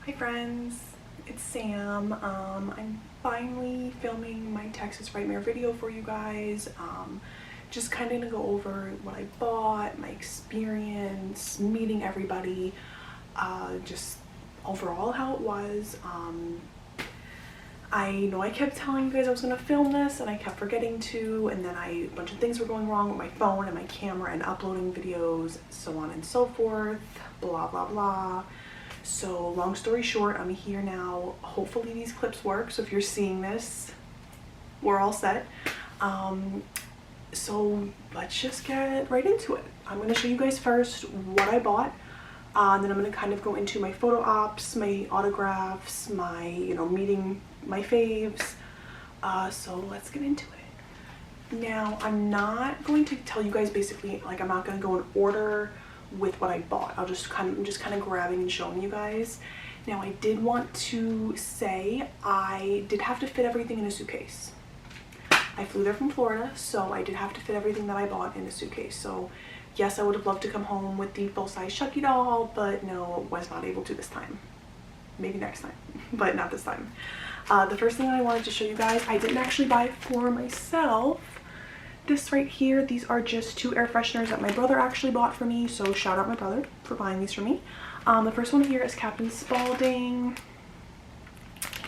Hi friends, it's Sam. I'm finally filming my Texas Frightmare video for you guys. Just kind of gonna go over what I bought, my experience, meeting everybody, just overall how it was. I know I kept telling you guys I was gonna film this and I kept forgetting to, and then a bunch of things were going wrong with my phone and my camera and uploading videos, so on and so forth, blah blah blah. So long story short, I'm here now. Hopefully these clips work, so if you're seeing this, we're all set. So let's just get right into it. I'm going to show you guys first what I bought, and then I'm going to kind of go into my photo ops, my autographs, my, meeting my faves. So let's get into it. Now, I'm not going to tell you guys basically, like, I'm not going to go in order with what I bought. I'm just kind of grabbing and showing you guys. Now, I did want to say I did have to fit everything in a suitcase. I flew there from Florida, so I did have to fit everything that I bought in a suitcase. So yes, I would have loved to come home with the full-size Chucky doll, but no, was not able to this time. Maybe next time, but not this time. The first thing I wanted to show you guys, I didn't actually buy for myself. This right here, these are just 2 air fresheners that my brother actually bought for me, so shout out my brother for buying these for me. The first one here is Captain Spaulding.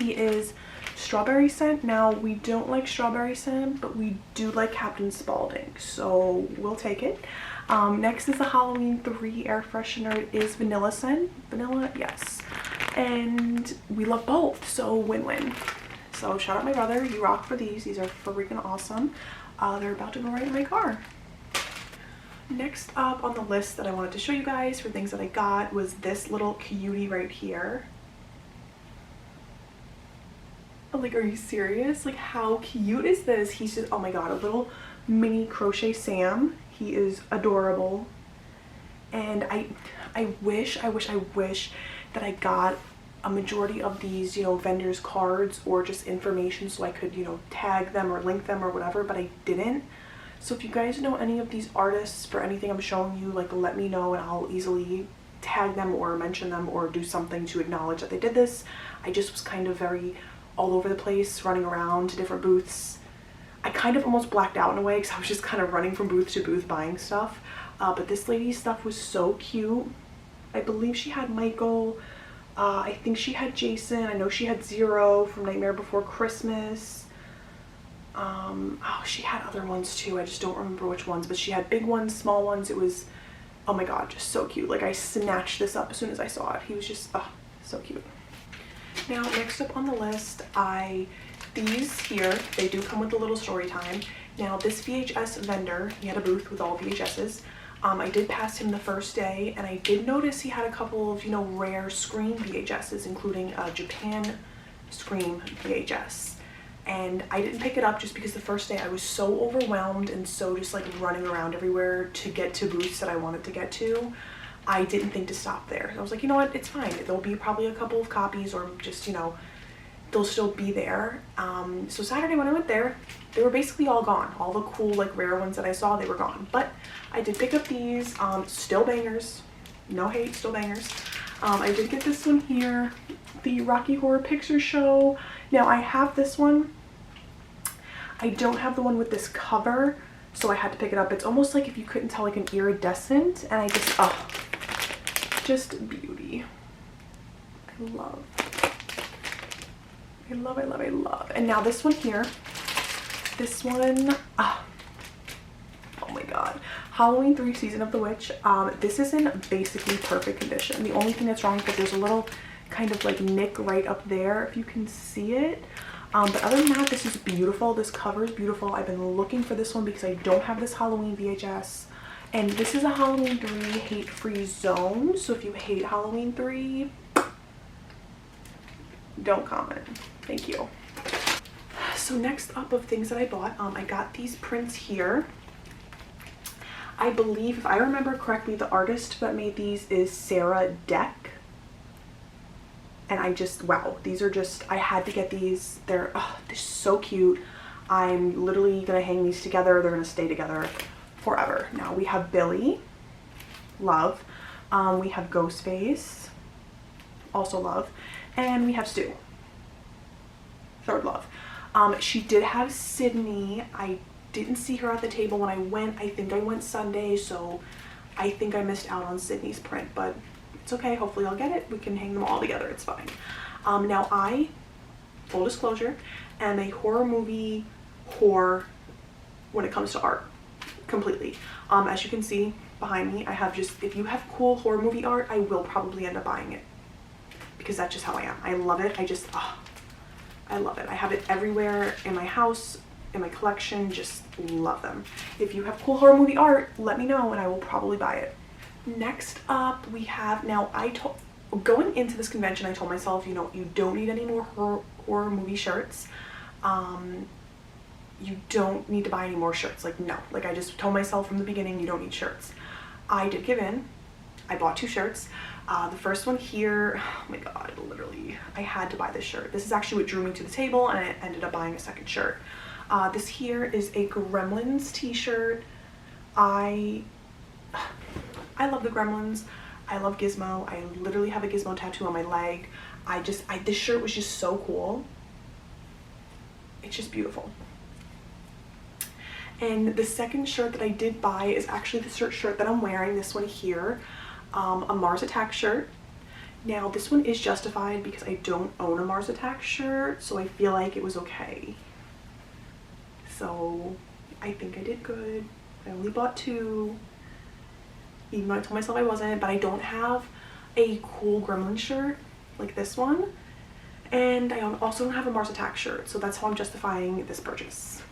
He is strawberry scent. Now, we don't like strawberry scent, but we do like Captain Spaulding, so we'll take it. Next is the Halloween 3 air freshener. It is vanilla scent. Vanilla, yes. And we love both, so win-win. So shout out my brother, you rock for these. These are freaking awesome. They're about to go right in my car. Next up on the list that I wanted to show you guys for things that I got was this little cutie right here. Like, are you serious? Like, how cute is this? He's just, oh my god, a little mini crochet Sam. He is adorable. And I wish that I got a majority of these, vendors' cards or just information so I could, tag them or link them or whatever, but I didn't. So if you guys know any of these artists for anything I'm showing you, like, let me know and I'll easily tag them or mention them or do something to acknowledge that they did this. I just was kind of very all over the place, running around to different booths. I kind of almost blacked out in a way because I was just kind of running from booth to booth buying stuff. But this lady's stuff was so cute. I believe she had Michael. I think she had Jason. I know she had Zero from Nightmare Before Christmas. Oh, she had other ones too. I just don't remember which ones, but she had big ones, small ones. It was, oh my god, just so cute. Like, I snatched this up as soon as I saw it. He was just, oh, so cute. Now, next up on the list, these here, they do come with a little story time. Now, this VHS vendor, he had a booth with all VHSs. I did pass him the first day, and I did notice he had a couple of, rare Scream VHSs, including a Japan Scream VHS. And I didn't pick it up just because the first day I was so overwhelmed and so just like running around everywhere to get to booths that I wanted to get to. I didn't think to stop there. I was like, you know what, it's fine. There'll be probably a couple of copies or just, they'll still be there. So Saturday when I went there, they were basically all gone. All the cool, like, rare ones that I saw, they were gone. But I did pick up these, still bangers. No hate, still bangers. I did get this one here, the Rocky Horror Picture Show. Now, I have this one. I don't have the one with this cover, so I had to pick it up. It's almost like, if you couldn't tell, like an iridescent, and I just, oh, just beauty. I love. And now this one here, this one, oh my god, Halloween 3 Season of the Witch. This is in basically perfect condition. The only thing that's wrong is there's a little kind of like nick right up there, if you can see it. But other than that, this is beautiful. This cover is beautiful. I've been looking for this one because I don't have this Halloween VHS. And this is a Halloween 3 hate-free zone. So if you hate Halloween 3, don't comment. Thank you. So next up of things that I bought, I got these prints here. I believe, if I remember correctly, the artist that made these is Sarah Deck. And I just, wow, these are just, I had to get these. They're so cute. I'm literally gonna hang these together. They're gonna stay together forever. Now we have Billy, love. We have Ghostface, also love. And we have Stu, third love. She did have Sydney. I didn't see her at the table when I went. I think I went Sunday, so I think I missed out on Sydney's print, but it's okay. Hopefully I'll get it. We can hang them all together. It's fine. Now I, full disclosure, am a horror movie whore when it comes to art, completely. As you can see behind me, I have just, if you have cool horror movie art, I will probably end up buying it because that's just how I am. I love it. I love it. I have it everywhere in my house, in my collection, just love them. If you have cool horror movie art, let me know and I will probably buy it. Next up we have, now going into this convention, I told myself, you know, you don't need any more horror movie shirts. You don't need to buy any more shirts. Like, no, like I just told myself from the beginning, you don't need shirts. I did give in. I bought 2 shirts. The first one here, oh my god, literally, I had to buy this shirt. This is actually what drew me to the table, and I ended up buying a second shirt. This here is a Gremlins t-shirt. I love the Gremlins. I love Gizmo. I literally have a Gizmo tattoo on my leg. This shirt was just so cool. It's just beautiful. And the second shirt that I did buy is actually the shirt that I'm wearing, this one here, a Mars Attack shirt. Now this one is justified because I don't own a Mars Attack shirt, so I feel like it was okay. So I think I did good. I only bought 2, even though I told myself I wasn't, but I don't have a cool Gremlin shirt like this one. And I also don't have a Mars Attack shirt, so that's how I'm justifying this purchase.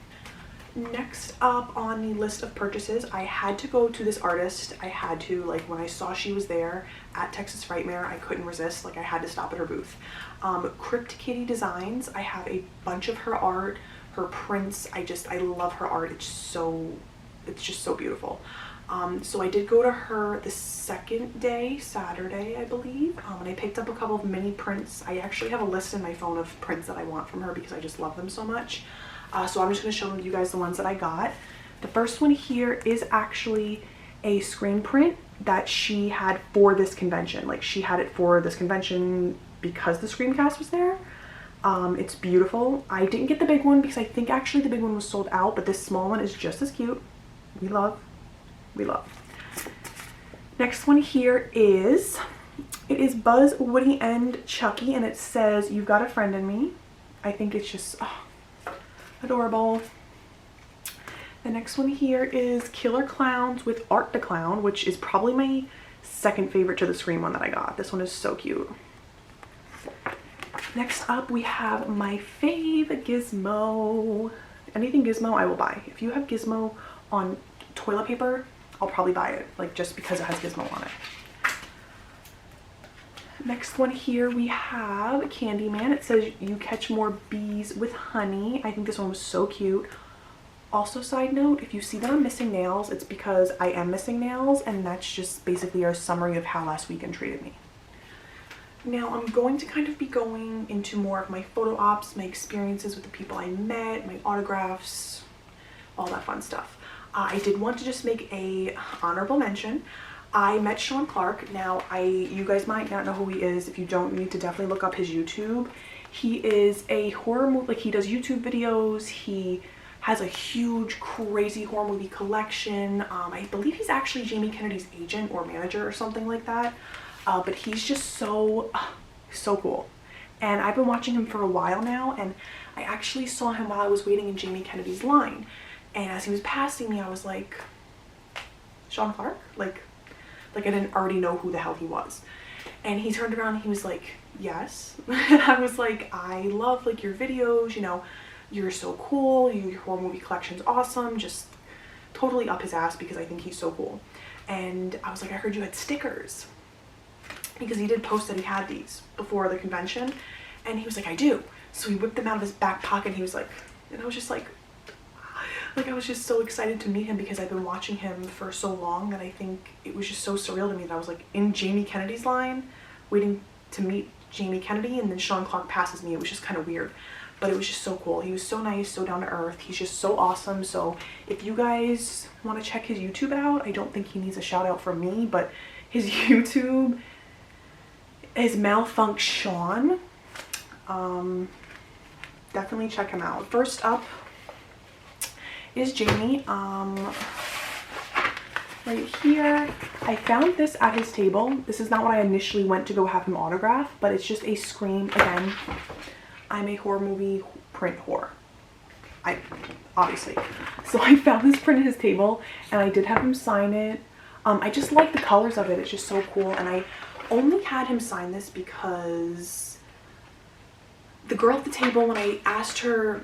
Next up on the list of purchases, I had to go to this artist. I had to, like, when I saw she was there at Texas Frightmare, I couldn't resist. Like, I had to stop at her booth. Crypt Kitty Designs. I have a bunch of her art, her prints. I love her art. It's just so beautiful. So I did go to her the second day, Saturday, I believe, and I picked up a couple of mini prints. I actually have a list in my phone of prints that I want from her because I just love them so much. So I'm just going to show you guys the ones that I got. The first one here is actually a screen print that she had for this convention. Like, she had it for this convention because the screencast was there. It's beautiful. I didn't get the big one because I think actually the big one was sold out, but this small one is just as cute. We love. Next one here is, it is Buzz, Woody, and Chucky, and it says, "You've got a friend in me." I think it's just adorable. The next one here is Killer Clowns with Art the Clown, which is probably my second favorite to the Scream one that I got. This one is so cute. Next up we have my fave, Gizmo. Anything Gizmo I will buy. If you have Gizmo on toilet paper, I'll probably buy it, like, just because it has Gizmo on it. Next one here we have Candyman. It says, "You catch more bees with honey." I think this one was so cute. Also, side note, if you see that I'm missing nails, it's because I am missing nails, and that's just basically our summary of how last weekend treated me. Now I'm going to kind of be going into more of my photo ops, my experiences with the people I met, my autographs, all that fun stuff. I did want to just make a honorable mention. I met Shawn Clark. Now, you guys might not know who he is. If you don't, you need to definitely look up his YouTube. He is a horror movie, like, he does YouTube videos. He has a huge, crazy horror movie collection. I believe he's actually Jamie Kennedy's agent or manager or something like that. But he's just so cool. And I've been watching him for a while now, and I actually saw him while I was waiting in Jamie Kennedy's line. And as he was passing me, I was like, Shawn Clark? Like I didn't already know who the hell he was. And he turned around and he was like, "Yes." And I was like, "I love, like, your videos, you know, you're so cool, your horror movie collection's awesome." Just totally up his ass because I think he's so cool. And I was like, "I heard you had stickers." Because he did post that he had these before the convention. And he was like, "I do." So he whipped them out of his back pocket and he was like, and I was just like I was just so excited to meet him because I've been watching him for so long that I think it was just so surreal to me that I was, like, in Jamie Kennedy's line waiting to meet Jamie Kennedy, and then Shawn Clark passes me. It was just kind of weird, but it was just so cool. He was so nice, so down to earth. He's just so awesome. So if you guys want to check his YouTube out, I don't think he needs a shout out from me, but his YouTube, is Malfunk Shawn. Definitely check him out. First up is Jamie. Right here, I found this at his table. This is not what I initially went to go have him autograph, but it's just a Scream. Again, I'm a horror movie print whore. Obviously. So I found this print at his table and I did have him sign it. I just like the colors of it. It's just so cool. And I only had him sign this because the girl at the table, when I asked her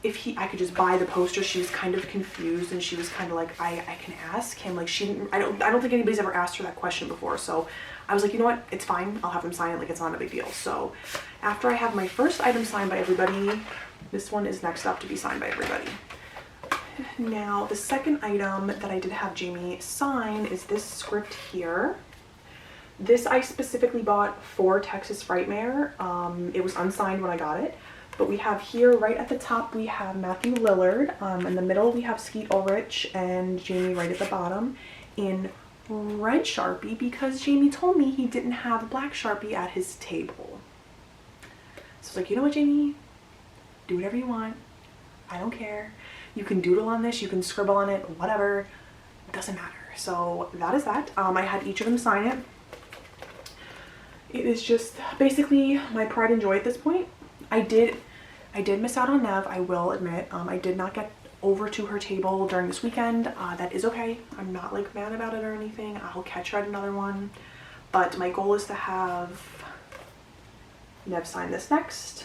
if I could just buy the poster, she was kind of confused and she was kind of like, I can ask him. Like, she didn't, I don't think anybody's ever asked her that question before. So I was like, you know what, it's fine, I'll have him sign it, like it's not a big deal. So after I have my first item signed by everybody, this one is next up to be signed by everybody. Now the second item that I did have Jamie sign is this script here. This I specifically bought for Texas Frightmare. It was unsigned when I got it. But we have here, right at the top, we have Matthew Lillard. In the middle, we have Skeet Ulrich and Jamie right at the bottom in red Sharpie because Jamie told me he didn't have a black Sharpie at his table. So I was like, you know what, Jamie? Do whatever you want. I don't care. You can doodle on this, you can scribble on it, whatever. It doesn't matter. So that is that. I had each of them sign it. It is just basically my pride and joy at this point. I did miss out on Nev, I will admit. I did not get over to her table during this weekend. That is okay. I'm not like mad about it or anything. I'll catch her at another one. But my goal is to have Nev sign this next.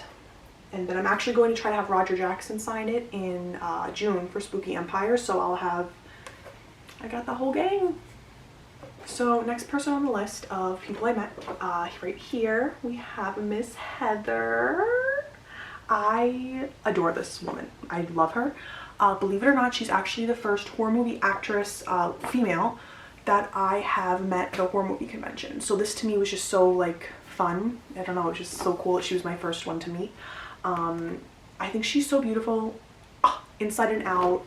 And then I'm actually going to try to have Roger Jackson sign it in June for Spooky Empire. So I got the whole gang. So next person on the list of people I met, right here we have Miss Heather. I adore this woman. I love her. Believe it or not, she's actually the first horror movie actress, female, that I have met at a horror movie convention. So this to me was just so like fun. I don't know, it was just so cool that she was my first one to meet. I think she's so beautiful, inside and out.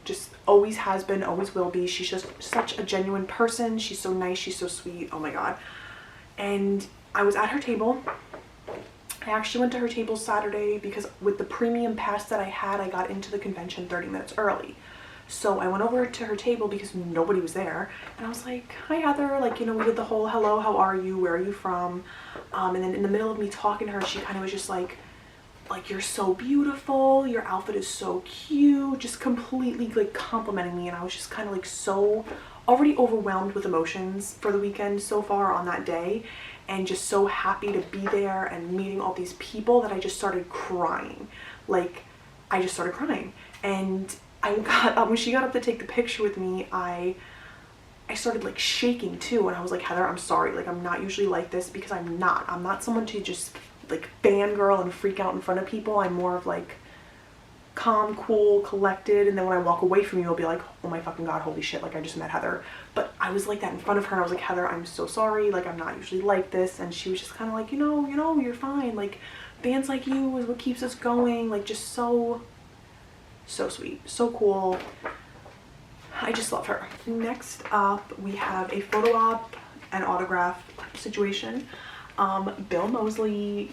Just always has been, always will be. She's just such a genuine person. She's so nice, she's so sweet. Oh my god. And I was at her table. I actually went to her table Saturday because with the premium pass that I had, I got into the convention 30 minutes early. So I went over to her table because nobody was there. And I was like, hi Heather, like, you know, we did the whole hello, how are you, where are you from? And then in the middle of me talking to her, she kind of was just like, you're so beautiful, your outfit is so cute, just completely like complimenting me. And I was just kind of like so already overwhelmed with emotions for the weekend so far on that day, and just so happy to be there and meeting all these people that I just started crying. Like, I just started crying. And I got when she got up to take the picture with me, I started like shaking too, and I was like, Heather, I'm sorry, like I'm not usually like this, because I'm not someone to just like fangirl and freak out in front of people. I'm more of like calm, cool, collected, and then when I walk away from you, I'll be like, oh my fucking god, holy shit, like I just met Heather. But I was like that in front of her, and I was like, Heather, I'm so sorry, like I'm not usually like this. And she was just kind of like, you know, you're fine, like bands like you is what keeps us going. Like, just so sweet, so cool. I just love her. Next up, we have a photo op and autograph situation. Bill Mosley.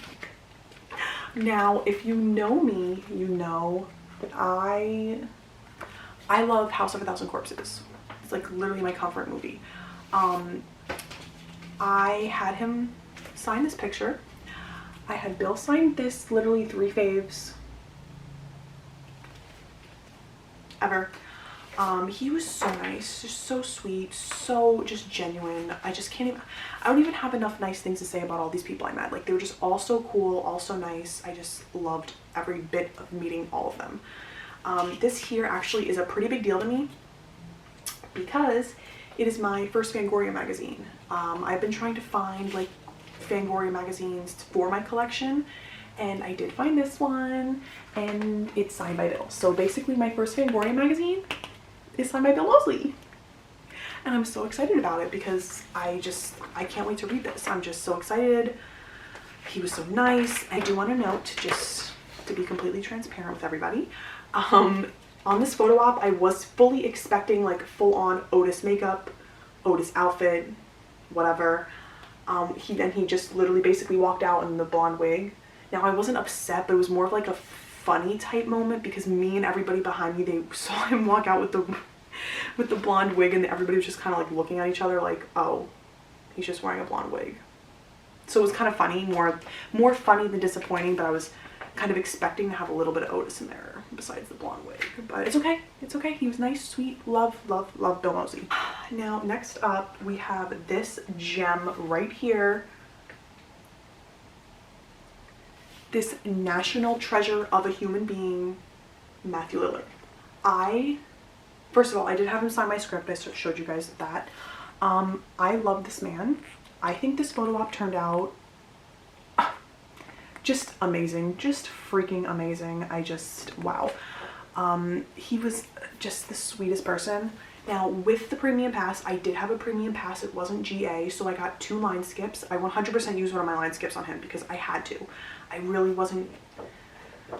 Now, if you know me, you know that I love House of a Thousand Corpses. It's like literally my comfort movie. I had him sign this picture. I had Bill sign this, literally 3 faves ever. He was so nice, just so sweet, so just genuine. I just can't even, I don't even have enough nice things to say about all these people I met. Like, they were just all so cool, all so nice. I just loved every bit of meeting all of them. This here actually is a pretty big deal to me because it is my first Fangoria magazine. I've been trying to find like Fangoria magazines for my collection, and I did find this one, and it's signed by Bill. So basically my first Fangoria magazine is signed by Bill Moseley. And I'm so excited about it because I can't wait to read this. I'm just so excited. He was so nice. I do want to note, just to be completely transparent with everybody, on this photo op, I was fully expecting like full on Otis makeup, Otis outfit, whatever. He just literally basically walked out in the blonde wig. Now I wasn't upset, but it was more of like a funny type moment because me and everybody behind me, they saw him walk out with the blonde wig, and everybody was just kind of like looking at each other like, oh, he's just wearing a blonde wig. So it was kind of funny, more funny than disappointing, but I was kind of expecting to have a little bit of Otis in there besides the blonde wig. But it's okay. It's okay. He was nice, sweet, love Bill Moseley. Now, next up, we have this gem right here. This national treasure of a human being, Matthew Lillard. First of all, I did have him sign my script. I showed you guys that. I love this man. I think this photo op turned out just amazing, just freaking amazing. Wow. He was just the sweetest person. Now, with the premium pass, I did have a premium pass. It wasn't GA, so I got 2 line skips. I 100% used one of my line skips on him because I had to. I really wasn't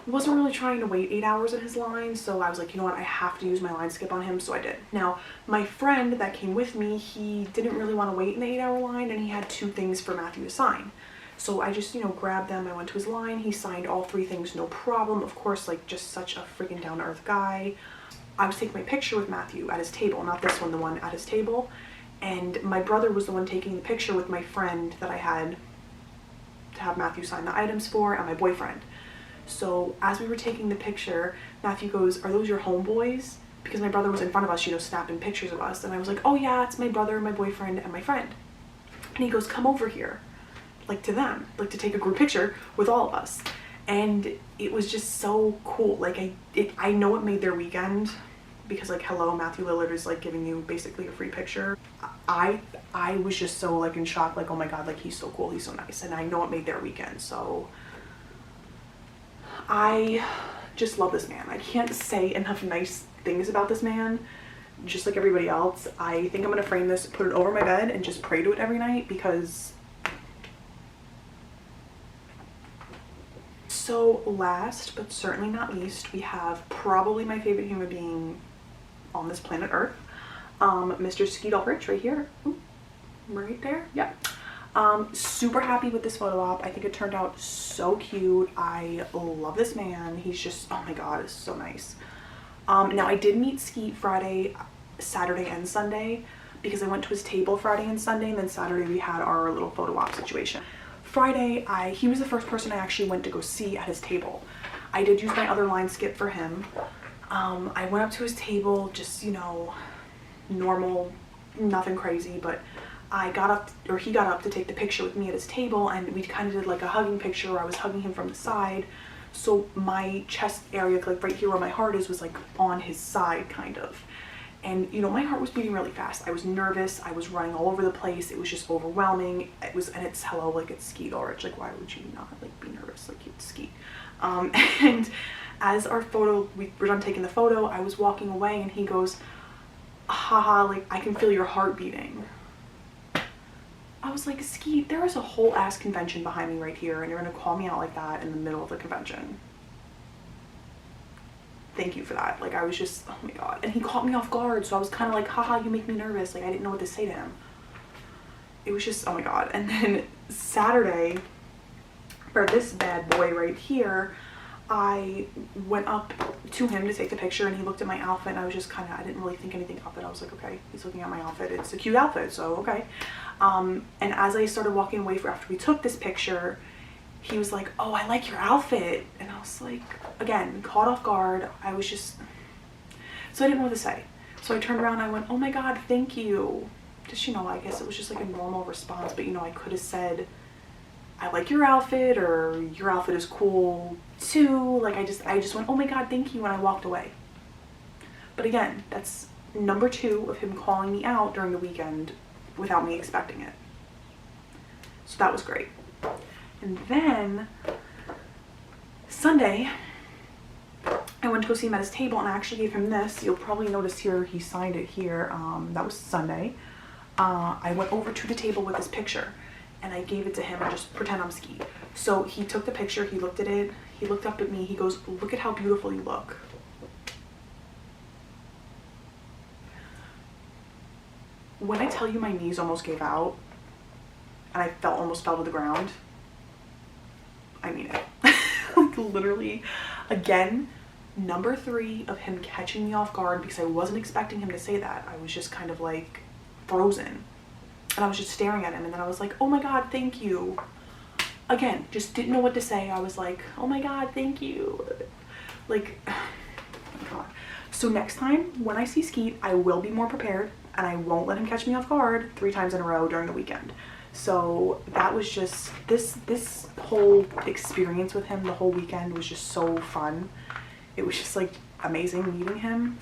really trying to wait 8 hours in his line, so I was like, you know what, I have to use my line skip on him, so I did. Now, my friend that came with me, he didn't really want to wait in the 8-hour line, and he had 2 things for Matthew to sign. So I just, grabbed them. I went to his line. He signed all 3 things, no problem. Of course, like, just such a freaking down-to-earth guy. I was taking my picture with Matthew at his table, not this one, the one at his table. And my brother was the one taking the picture with my friend that I had to have Matthew sign the items for, and my boyfriend. So as we were taking the picture, Matthew goes, "Are those your homeboys?" Because my brother was in front of us, snapping pictures of us. And I was like, "Oh yeah, it's my brother, my boyfriend, and my friend." And he goes, "Come over here," like to them, like to take a group picture with all of us. And it was just so cool. Like I know it made their weekend because, like, hello, Matthew Lillard is like giving you basically a free picture. I was just so like in shock, like, oh my god, like he's so cool, he's so nice. And I know it made their weekend. So I just love this man. I can't say enough nice things about this man. Just like everybody else, I think I'm gonna frame this, put it over my bed, and just pray to it every night because. So last but certainly not least, we have probably my favorite human being on this planet Earth, Mr. Skeet Alfred right here. Ooh, right there. Yeah. Super happy with this photo op. I think it turned out so cute. I love this man. He's just, oh my god, it's so nice. Now I did meet Skeet Friday, Saturday, and Sunday because I went to his table Friday and Sunday, and then Saturday we had our little photo op situation. Friday, he was the first person I actually went to go see at his table. I did use my other line skip for him. I went up to his table, just, normal, nothing crazy, but he got up to take the picture with me at his table, and we kind of did like a hugging picture where I was hugging him from the side. So my chest area, like right here where my heart is, was like on his side kind of. And my heart was beating really fast. I was nervous. I was running all over the place. It was just overwhelming. And it's hello, like it's Skeet Ulrich. Like, why would you not like be nervous? Like, it's Skeet. And as we were done taking the photo, I was walking away, and he goes, haha, like I can feel your heart beating. I was like, Skeet, there is a whole ass convention behind me right here, and you're gonna call me out like that in the middle of the convention. Thank you for that. Like, I was just, oh my god. And he caught me off guard, so I was kind of like, haha, you make me nervous. Like, I didn't know what to say to him. It was just, oh my god. And then Saturday, for this bad boy right here, I went up to him to take the picture, and he looked at my outfit, and I was just kind of, I didn't really think anything of it. I was like, okay, he's looking at my outfit. It's a cute outfit, so okay. And as I started walking away after we took this picture, he was like, oh, I like your outfit. And I was like, again, caught off guard. I was just, so I didn't know what to say. So I turned around and I went, oh my god, thank you. Just, I guess it was just like a normal response, but I could have said, I like your outfit, or your outfit is cool too. Like, I just went, oh my god, thank you, and I walked away. But again, that's number 2 of him calling me out during the weekend without me expecting it. So that was great. And then Sunday, I went to go see him at his table, and I actually gave him this. You'll probably notice here, he signed it here. That was Sunday. I went over to the table with this picture, and I gave it to him, and just pretend I'm Skeet. So he took the picture, he looked at it, he looked up at me, he goes, look at how beautiful you look. When I tell you my knees almost gave out, and I almost fell to the ground. I mean it. Like literally, again, number 3 of him catching me off guard, because I wasn't expecting him to say that. I was just kind of like frozen, and I was just staring at him, and then I was like, oh my God, thank you. Again, just didn't know what to say. I was like, oh my God, thank you. Like, oh my God. So next time when I see Skeet, I will be more prepared, and I won't let him catch me off guard 3 times in a row during the weekend. So that was just, this whole experience with him the whole weekend was just so fun. It was just like amazing meeting him.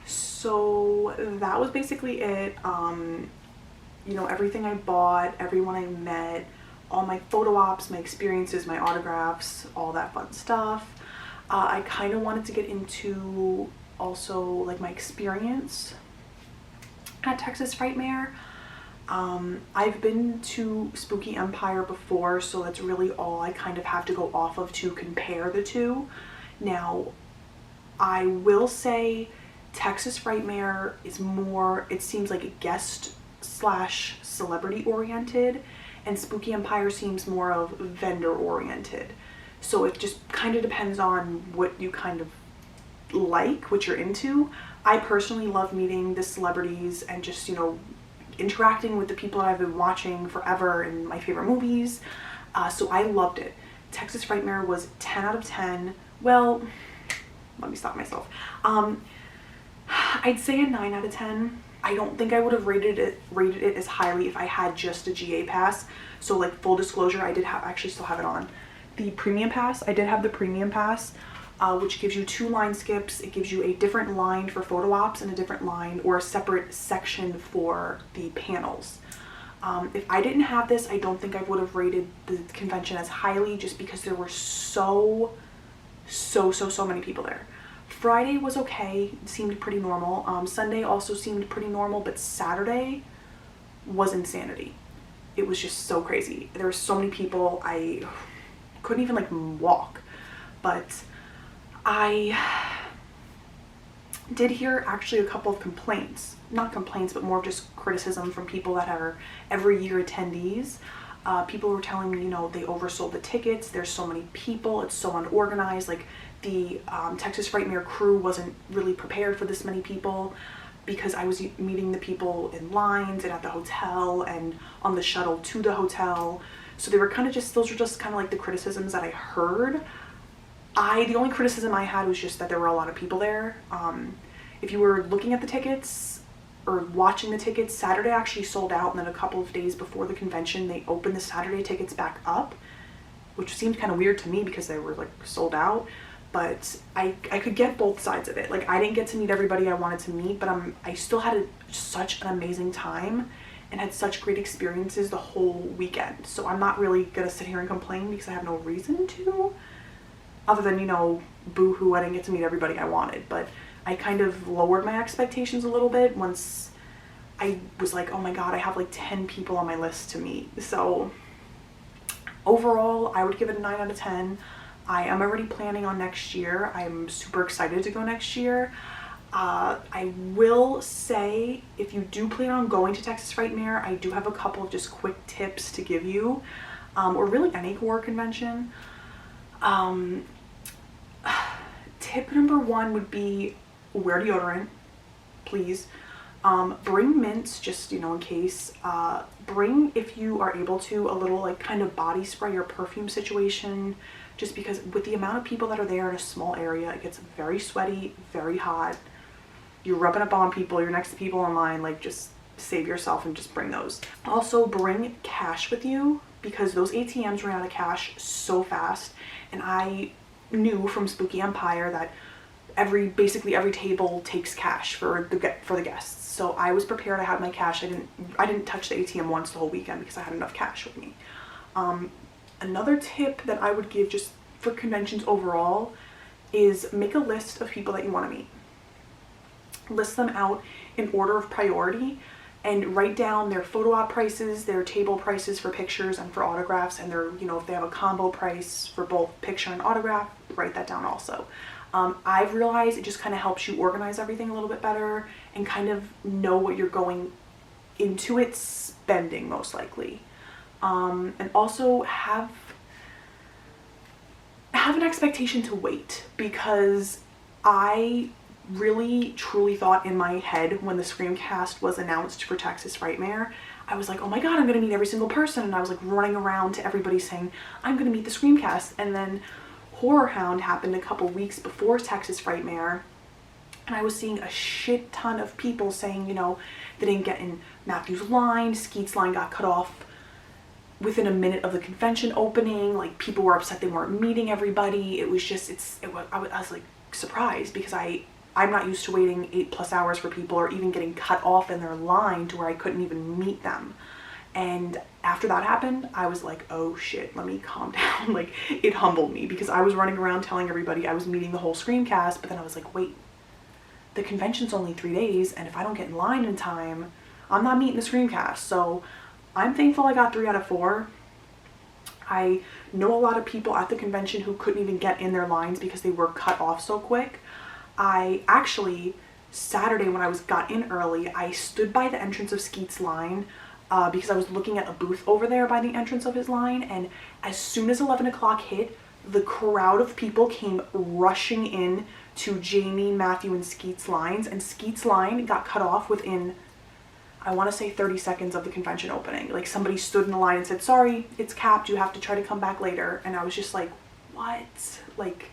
So that was basically it. You know, everything I bought, everyone I met, all my photo ops, my experiences, my autographs, all that fun stuff. I kind of wanted to get into also like my experience at Texas Frightmare. I've been to Spooky Empire before, so that's really all I kind of have to go off of to compare the two. Now, I will say Texas Frightmare is more, it seems like a guest slash celebrity oriented, and Spooky Empire seems more of vendor oriented. So it just kind of depends on what you kind of like, what you're into. I personally love meeting the celebrities and just, you know, interacting with the people that I've been watching forever in my favorite movies. So I loved it. Texas Frightmare was 10 out of 10. Well, let me stop myself. I'd say a 9 out of 10. I don't think I would have rated it as highly if I had just a GA pass. So like full disclosure, I did have, actually still have it on, the premium pass. I did have the premium pass, which gives you 2 line skips. It gives you a different line for photo ops and a different line or a separate section for the panels. If I didn't have this, I don't think I would have rated the convention as highly, just because there were so many people there. Friday was okay, it seemed pretty normal. Sunday also seemed pretty normal, but Saturday was insanity. It was just so crazy. There were so many people, I couldn't even like walk. But I did hear actually a couple of complaints, not complaints, but more of just criticism from people that are every year attendees. People were telling me, you know, they oversold the tickets, there's so many people, it's so unorganized, like the Texas Frightmare crew wasn't really prepared for this many people, because I was meeting the people in lines and at the hotel and on the shuttle to the hotel. So they were kind of just, those were just kind of like the criticisms that I heard. The only criticism I had was just that there were a lot of people there. If you were looking at the tickets or watching the tickets, Saturday actually sold out, and then a couple of days before the convention they opened the Saturday tickets back up, which seemed kind of weird to me because they were like sold out. But I could get both sides of it. Like, I didn't get to meet everybody I wanted to meet, but I still had such an amazing time and had such great experiences the whole weekend. So I'm not really gonna sit here and complain because I have no reason to, other than, you know, boo-hoo, I didn't get to meet everybody I wanted. But I kind of lowered my expectations a little bit once I was like, oh my God, I have like 10 people on my list to meet. So overall, I would give it a 9 out of 10. I am already planning on next year. I'm super excited to go next year. I will say, if you do plan on going to Texas Frightmare, I do have a couple of just quick tips to give you, or really any horror convention. Tip number 1 would be wear deodorant, please. Bring mints, just, you know, in case. Bring, if you are able to, a little like kind of body spray or perfume situation, just because with the amount of people that are there in a small area, it gets very sweaty, very hot. You're rubbing up on people, you're next to people in line, like just save yourself and just bring those. Also bring cash with you, because those ATMs ran out of cash so fast, and I knew from Spooky Empire that basically every table takes cash for the guests. So I was prepared. I had my cash. I didn't touch the ATM once the whole weekend because I had enough cash with me. Another tip that I would give just for conventions overall is make a list of people that you want to meet. List them out in order of priority and write down their photo op prices, their table prices for pictures and for autographs, and their, you know, if they have a combo price for both picture and autograph, write that down also. I've realized it just kind of helps you organize everything a little bit better and kind of know what you're going into it spending, most likely. and also have an expectation to wait, because I really truly thought in my head when the Screamcast was announced for Texas Frightmare, I was like, oh my god, I'm gonna meet every single person, and I was like running around to everybody saying I'm gonna meet the Screamcast. And then Horror Hound happened a couple weeks before Texas Frightmare, and I was seeing a shit ton of people saying, you know, they didn't get in Matthew's line, Skeet's line got cut off within a minute of the convention opening, like people were upset they weren't meeting everybody. It was just, I was like surprised, because I'm not used to waiting 8+ hours for people, or even getting cut off in their line to where I couldn't even meet them. And after that happened, I was like, oh shit, let me calm down. Like, it humbled me, because I was running around telling everybody I was meeting the whole Screamcast, but then I was like, wait, the convention's only 3 days, and if I don't get in line in time, I'm not meeting the Screamcast. So I'm thankful I got 3 out of 4. I know a lot of people at the convention who couldn't even get in their lines because they were cut off so quick. I actually, Saturday when I got in early, I stood by the entrance of Skeet's line because I was looking at a booth over there by the entrance of his line, and as soon as 11 o'clock hit, the crowd of people came rushing in to Jamie, Matthew, and Skeet's lines, and Skeet's line got cut off within, I want to say 30 seconds of the convention opening. Like, somebody stood in the line and said, sorry, it's capped, you have to try to come back later. And I was just like, what? Like,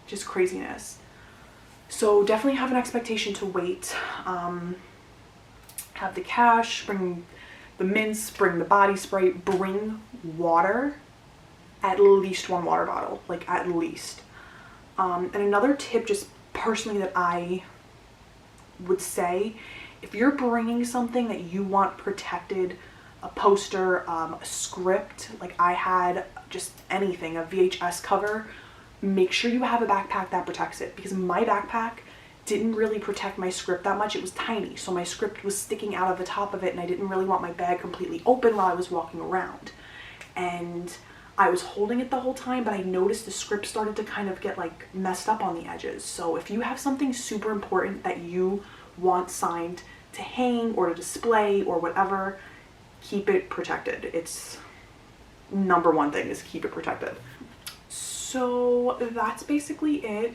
just craziness. So definitely have an expectation to wait. Have the cash, bring the mints, bring the body spray, bring water, at least 1 water bottle, like at least. And another tip, just personally, that I would say, if you're bringing something that you want protected, a poster, a script, like I had, just anything, a VHS cover, make sure you have a backpack that protects it, because my backpack didn't really protect my script that much. It was tiny, so my script was sticking out of the top of it, and I didn't really want my bag completely open while I was walking around. And I was holding it the whole time, but I noticed the script started to kind of get like messed up on the edges. So if you have something super important that you want signed to hang or to display or whatever, keep it protected. It's #1 thing, is keep it protected. So that's basically it.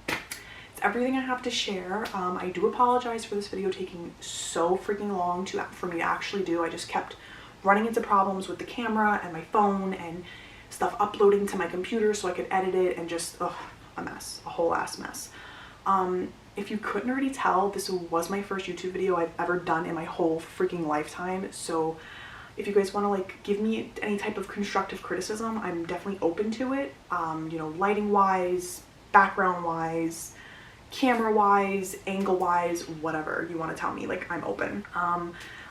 It's everything I have to share. I do apologize for this video taking so freaking long for me to actually do. I just kept running into problems with the camera and my phone and stuff uploading to my computer so I could edit it, and just a mess, a whole ass mess. If you couldn't already tell, this was my first YouTube video I've ever done in my whole freaking lifetime. So if you guys want to like give me any type of constructive criticism, I'm definitely open to it. You know, lighting wise, background wise, camera wise, angle wise, whatever you want to tell me, like I'm open.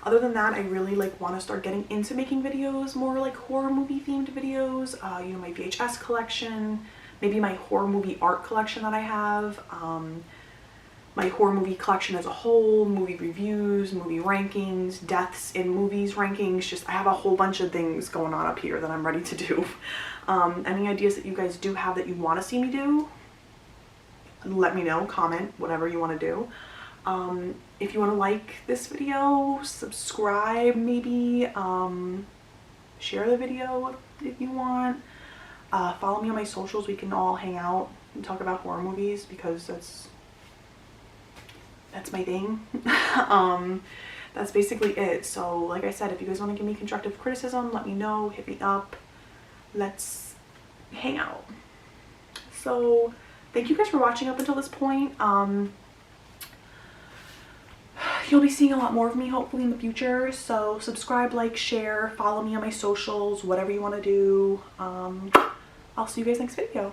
Other than that, I really like want to start getting into making videos, more like horror movie themed videos. You know, my VHS collection, maybe my horror movie art collection that I have, my horror movie collection as a whole, movie reviews, movie rankings, deaths in movies rankings. Just, I have a whole bunch of things going on up here that I'm ready to do. Any ideas that you guys do have that you want to see me do, let me know, comment, whatever you want to do. If you want to like this video, subscribe maybe, share the video if you want, follow me on my socials. We can all hang out and talk about horror movies, because that's my thing. That's basically it. So like I said, if you guys want to give me constructive criticism, let me know, hit me up, let's hang out. So thank you guys for watching up until this point. You'll be seeing a lot more of me hopefully in the future, so subscribe, like, share, follow me on my socials, whatever you want to do. I'll see you guys next video.